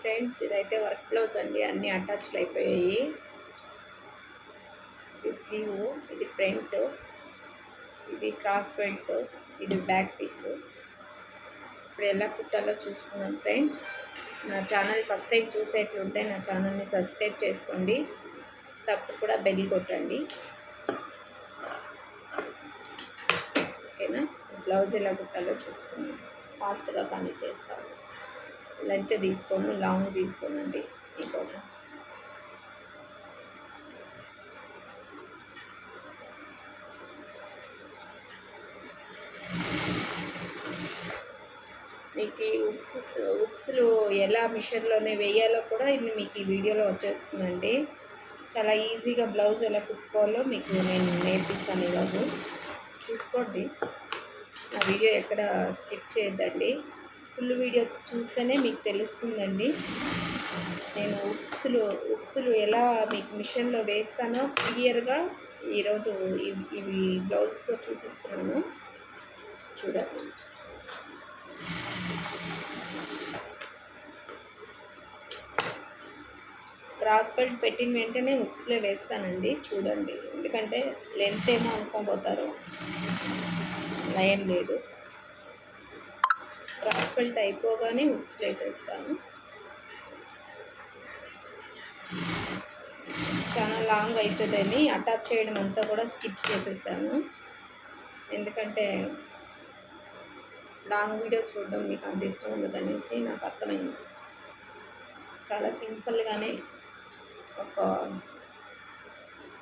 Friends, ఇదైతే work blouse అండి. అన్నీ అటాచ్లు అయిపోయాయి. ఇది స్లీవ్, ఇది ఫ్రంట్, ఇది క్రాస్ బెల్ట్, ఇది బ్యాక్ పీస్. ఇప్పుడు ఎలా కుట్టాలో చూసుకుందాం ఫ్రెండ్స్. నా ఛానల్ ఫస్ట్ టైం చూసేట్లుంటే నా ఛానల్ని సబ్స్క్రైబ్ చేసుకోండి. తప్పు కూడా బెల్ కొట్టండి. ఓకేనా? బ్లౌజ్ ఎలా కుట్టాలో చూసుకుందాం. ఫాస్ట్గా కానీ చేస్తాను. లెంత్ తీసుకోను, లాంగ్ తీసుకోనండి మీకోసం. మీకు ఈ ఉక్స్లు ఎలా మిషన్లోనే వేయాలో కూడా ఇది మీకు ఈ వీడియోలో వచ్చేస్తుందండి. చాలా ఈజీగా బ్లౌజ్ ఎలా కుట్టుకోవాలో మీకు నేను నేర్పిస్తాను ఈరోజు. చూసుకోండి, నా వీడియో ఎక్కడ స్కిప్ చేయొద్దండి. ఫుల్ వీడియో చూస్తేనే మీకు తెలుస్తుందండి. నేను ఉక్సులు ఎలా మీకు మిషన్లో వేస్తానో క్లియర్గా ఈరోజు ఇవి బ్లౌజ్తో చూపిస్తున్నాను, చూడండి. క్రాస్ బెల్ట్ పెట్టిన వెంటనే ఉక్స్లే వేస్తానండి, చూడండి. ఎందుకంటే లెంత్ ఏమో అనుకోబోతారు, అలా ఏం లేదు. క్రాస్ బెల్ట్ అయిపోగానే ఉక్స్ వేసేస్తాను. చాలా లాంగ్ అవుతుందని అటాచ్ చేయడం అంతా కూడా స్కిప్ చేసేసాను. ఎందుకంటే లాంగ్ వీడియో చూడడం మీకు అంత ఇష్టం ఉండదనేసి నాకు అర్థమైంది. చాలా సింపుల్గానే ఒక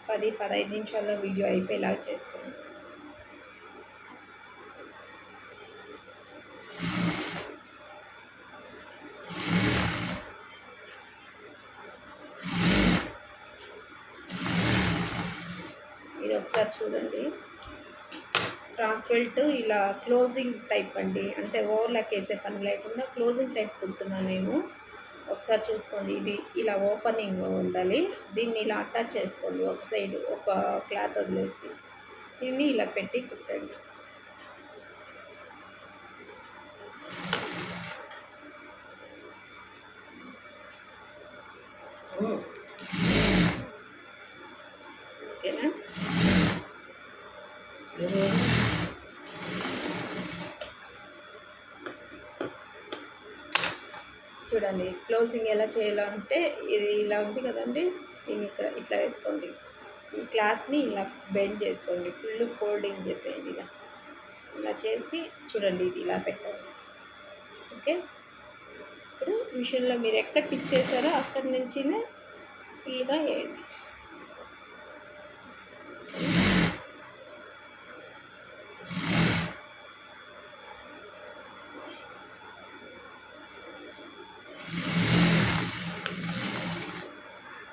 10-15 నిమిషాల్లో వీడియో అయిపోయేలా చేస్తాను. ఇది ఒకసారి చూడండి. క్రాస్ బెల్ట్ ఇలా క్లోజింగ్ టైప్ అండి, అంటే ఓవర్లాక్ వేసే పని లేకుండా క్లోజింగ్ టైప్ కుడుతున్నాను నేను. ఒకసారి చూసుకోండి. ఇది ఇలా ఓపెనింగ్ ఉండాలి. దీన్ని ఇలా అటాచ్ చేసుకోండి. ఒక సైడ్ ఒక క్లాత్ వదిలేసి దీన్ని ఇలా పెట్టి కుట్టండి. ఓకేనా? చూడండి, క్లోజింగ్ ఎలా చేయాలంటే ఇది ఇలా ఉంది కదండి, దీన్ని ఇక్కడ ఇట్లా వేసుకోండి. ఈ క్లాత్ని ఇలా బెండ్ చేసుకోండి, ఫుల్ ఫోల్డింగ్ చేసేయండి. ఇలా చేసి చూడండి, ఇది ఇలా పెట్టండి. ఓకే, ఇప్పుడు మిషన్లో మీరు ఎక్కడ టిక్ చేశారో అక్కడి నుంచినే ఫుల్గా వేయండి.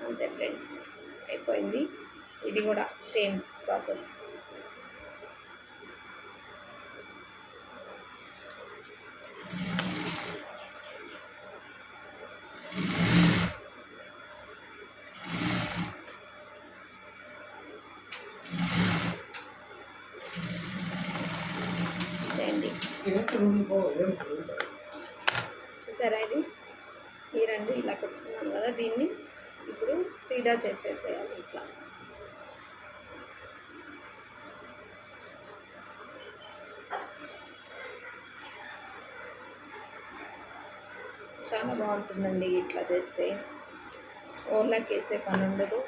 అంతే ఫ్రెండ్స్, అయిపోయింది. ఇది కూడా సేమ్ ప్రాసెస్. చూసారా? ఇది ఈ రెండు ఇలా కొట్టుకున్నాం కదా, దీన్ని ఇప్పుడు సీదా చేసేసేయాలి. ఇట్లా చాలా బాగుంటుందండి ఇట్లా చేస్తే. ఓవర్లాక్ వేసే పని ఉండదు,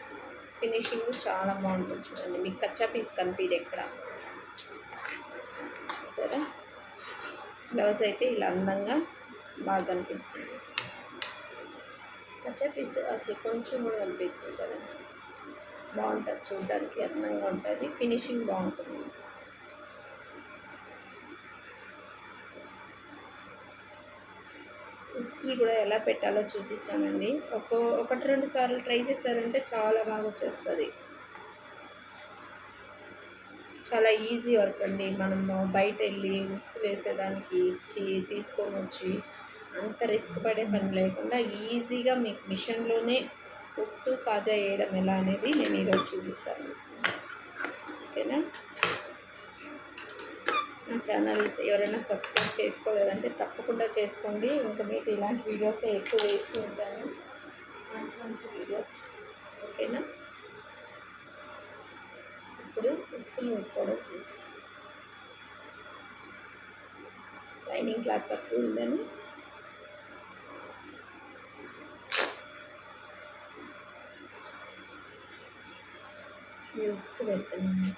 ఫినిషింగ్ చాలా బాగుంటుంది. చూడండి, మీకు కచ్చా పీస్ కనిపిది ఎక్కడ. సరే, బ్లౌజ్ అయితే ఇలా అందంగా బాగా కనిపిస్తుంది. కచ్చా పీస్ అసలు కొంచెం కూడా కనిపించదు కదా, బాగుంటుంది చూడడానికి, అందంగా ఉంటుంది, ఫినిషింగ్ బాగుంటుంది. ఉక్స్లు కూడా ఎలా పెట్టాలో చూపిస్తానండి. 1-2 సార్లు ట్రై చేశారంటే చాలా బాగా వచ్చేస్తుంది. చాలా ఈజీ వర్క్ అండి. మనము బయట వెళ్ళి ఉక్స్ వేసేదానికి ఇచ్చి తీసుకొని వచ్చి అంత రిస్క్ పడే పని లేకుండా ఈజీగా మీకు మిషన్లోనే ఉక్స్ కాజా వేయడం ఎలా అనేది నేను ఈరోజు చూపిస్తాను. ఓకేనా? నా ఛానల్ ఎవరైనా సబ్స్క్రైబ్ చేసుకోలేదంటే తప్పకుండా చేసుకోండి. ఇంకా మీకు ఇలాంటి వీడియోసే ఎక్కువ వేస్తూ ఉంటాను, మంచి మంచి వీడియోస్. ఓకేనా? ఇప్పుడు బుక్స్ని పెట్టుకోవడం చూసి లైనింగ్ క్లాత్ తక్కువ ఉందని బుక్స్ పెడుతున్నాను.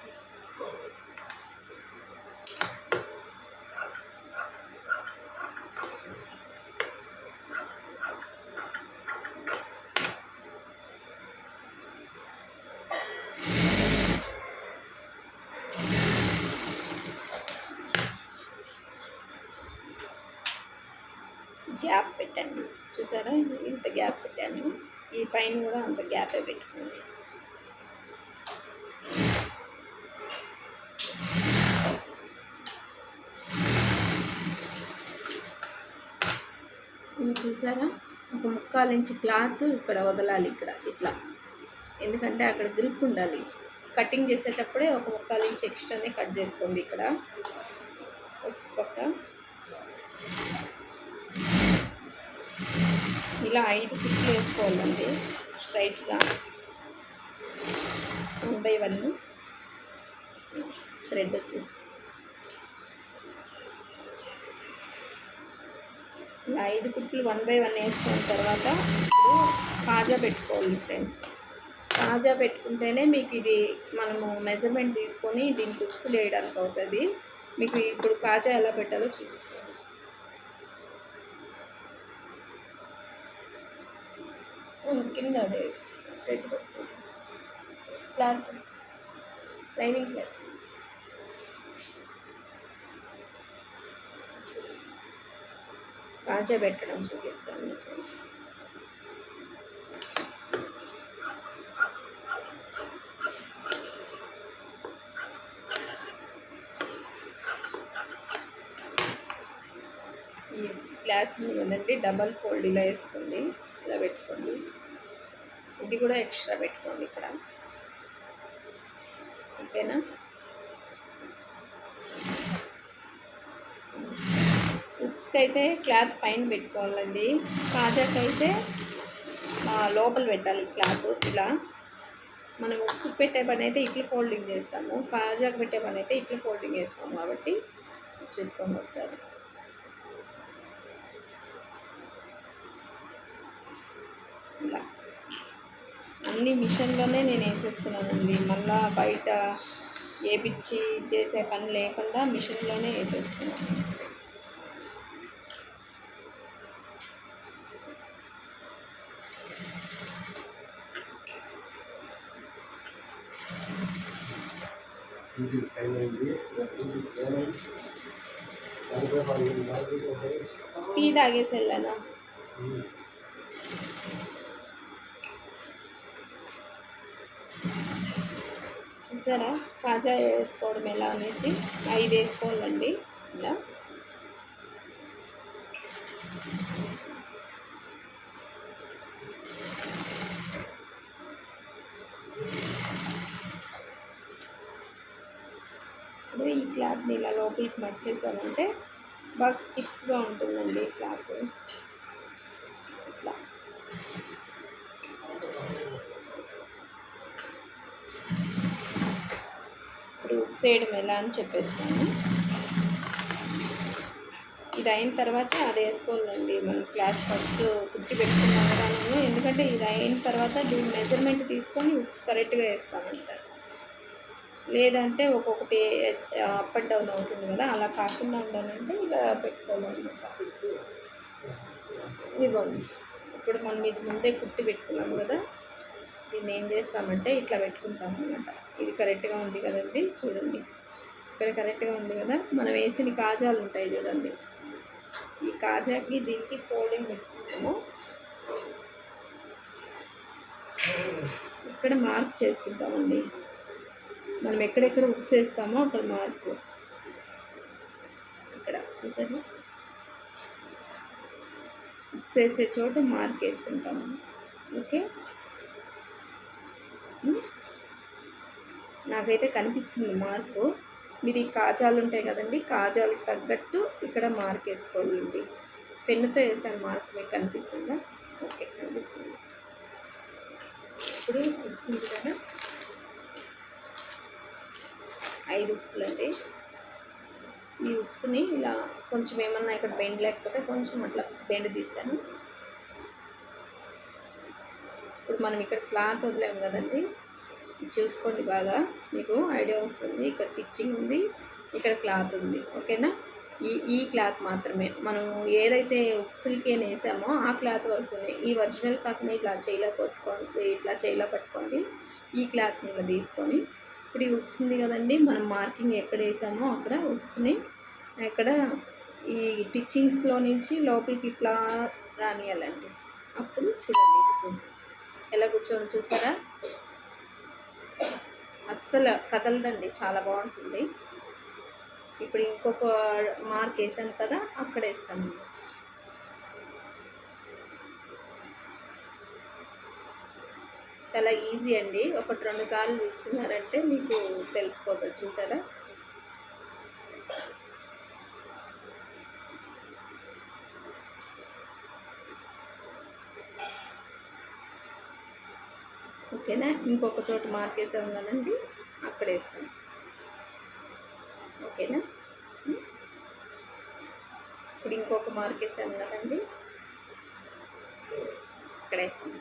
గ్యాప్ పెట్టండి, చూసారా? ఇంత గ్యాప్ పెట్టాను. ఈ పైన కూడా అంత గ్యాపే పెట్టుకోండి. ఇది చూసారా? ఒక 1/4 ఇంచ్ క్లాత్ ఇక్కడ వదలాలి, ఇక్కడ ఇట్లా. ఎందుకంటే అక్కడ గ్రిప్ ఉండాలి. కటింగ్ చేసేటప్పుడే ఒక 1/4 ఇంచ్ ఎక్స్ట్రానే కట్ చేసుకోండి. ఇక్కడ ఒక పక్క ఇలా 5 కుట్లు వేసుకోవాలండి స్ట్రైట్గా, 1 by 1 థ్రెడ్ వచ్చేసి ఇలా 5 కుట్లు 1 by 1 వేసుకున్న తర్వాత ఇప్పుడు కాజా పెట్టుకోవాలి ఫ్రెండ్స్. కాజా పెట్టుకుంటేనే మీకు ఇది మనము మెజర్మెంట్ తీసుకొని దీనికి ఉక్సులు వేయడానికి అవుతుంది. మీకు ఇప్పుడు కాజా ఎలా పెట్టాలో చూపిస్తాను. కింద అదే థ్రెడ్ క్లాత్, లైనింగ్ క్లాత్. కాజా పెట్టడం చూపిస్తాను మీకు. ఈ క్లాత్ కదండి డబల్ ఫోల్డ్ ఇలా వేసుకోండి, ఇలా పెట్టుకోండి. ఇది కూడా ఎక్స్ట్రా పెట్టుకోండి ఇక్కడ. ఓకేనా? ఉక్స్కి అయితే క్లాత్ పైన పెట్టుకోవాలండి. కాజాకి అయితే లోపల పెట్టాలి క్లాత్. ఇలా మనం ఉక్స్కి పెట్టే పని అయితే ఇట్లా ఫోల్డింగ్ చేస్తాము, కాజాకి పెట్టే పని అయితే ఇట్లా ఫోల్డింగ్ చేస్తాము. కాబట్టి చూసుకోండి ఒకసారి. ఇలా అన్ని మిషన్లోనే నేను వేసేస్తున్నానండి. మళ్ళీ బయట వేపించి చేసే పని లేకుండా మిషన్లోనే వేసేస్తున్నాను. టీ తాగేసి వెళ్ళానా? చూసారా కాజా వేసుకోవడం ఎలా అనేసి? 5 వేసుకోవాలండి ఇలా. ఇప్పుడు ఈ క్లాత్ని ఇలా లోపలికి మర్చేసామంటే బాగా స్టిఫ్గా ఉంటుందండి క్లాత్. ఇట్లా ఇప్పుడు ఉక్సేయడం ఎలా అని చెప్పేస్తాను. ఇది అయిన తర్వాత అది వేసుకోవాలండి. మనం క్లాత్ ఫస్ట్ కుట్టి పెట్టుకున్నాం కదా, ఎందుకంటే ఇది అయిన తర్వాత దీని మెజర్మెంట్ తీసుకొని ఉక్స్ కరెక్ట్గా వేస్తామంటారు. లేదంటే ఒక్కొక్కటి అప్ అండ్ డౌన్ అవుతుంది కదా, అలా కాకుండా ఉండాలంటే ఇలా పెట్టుకోవాలన్నమాట. ఇవ్వండి. ఇప్పుడు మనం ఇది ముందే కుట్టి పెట్టుకున్నాము కదా, దీన్ని ఏం చేస్తామంటే ఇట్లా పెట్టుకుంటాం అన్నమాట. ఇది కరెక్ట్గా ఉంది కదండి, చూడండి ఇక్కడ కరెక్ట్గా ఉంది కదా. మనం వేసిన కాజాలు ఉంటాయి చూడండి, ఈ కాజాకి దీనికి ఫోల్డింగ్ పెట్టుకుంటాము. ఇక్కడ మార్క్ చేసుకుంటామండి. మనం ఎక్కడెక్కడ ఉక్స్ వేస్తామో అక్కడ మార్కు, ఇక్కడ చూసారు, ఉక్స్ వేసే చోట మార్క్ వేసుకుంటాము. ఓకే, నాకైతే కనిపిస్తుంది మార్కు. మీరు ఈ కాజాలు ఉంటాయి కదండి, కాజాలకు తగ్గట్టు ఇక్కడ మార్క్ వేసుకోవాలండి. పెన్నుతో వేసాను మార్క్, మీకు కనిపిస్తుందా? ఓకే, కనిపిస్తుంది. ఇప్పుడు ఉక్స్ కదా, 5 ఉక్సులు అండి. ఈ ఉక్స్ని ఇలా కొంచెం ఏమన్నా ఇక్కడ బెండ్ లేకపోతే కొంచెం అట్లా బెండ్ తీస్తాను. ఇప్పుడు మనం ఇక్కడ క్లాత్ వదిలేము కదండి, ఇది చూసుకోండి బాగా, మీకు ఐడియా వస్తుంది. ఇక్కడ టిచ్చింగ్ ఉంది, ఇక్కడ క్లాత్ ఉంది. ఓకేనా? ఈ క్లాత్ మాత్రమే మనం ఏదైతే ఉక్సులకి వేసామో ఆ క్లాత్ వరకునే. ఈ ఒరిజినల్ క్లాత్ని ఇట్లా చేయిలో పట్టుకోండి. ఈ క్లాత్ని ఇలా తీసుకొని ఇప్పుడు ఈ ఉక్స్ ఉంది కదండి, మనం మార్కింగ్ ఎక్కడ వేసామో అక్కడ ఉక్స్ని ఇక్కడ ఈ టిచ్చింగ్స్లో నుంచి లోపలికి ఇట్లా రానియాలండి. అప్పుడు చూడండి ఉక్స్ ఎలా కూర్చొని, చూసారా? అస్సలు కదలదండి, చాలా బాగుంటుంది. ఇప్పుడు ఇంకొక మార్క్ వేసాం కదా, అక్కడ వేస్తాము. చాలా ఈజీ అండి, 1-2 సార్లు చూసుకున్నారంటే మీకు తెలిసిపోతుంది. చూసారా? ఓకేనా? ఇంకొక చోట మార్క్ వేసాం కదండి, అక్కడ వేస్తాం. ఓకేనా? ఇప్పుడు ఇంకొక మార్క్ వేసాం కదండి, అక్కడ వేస్తాం.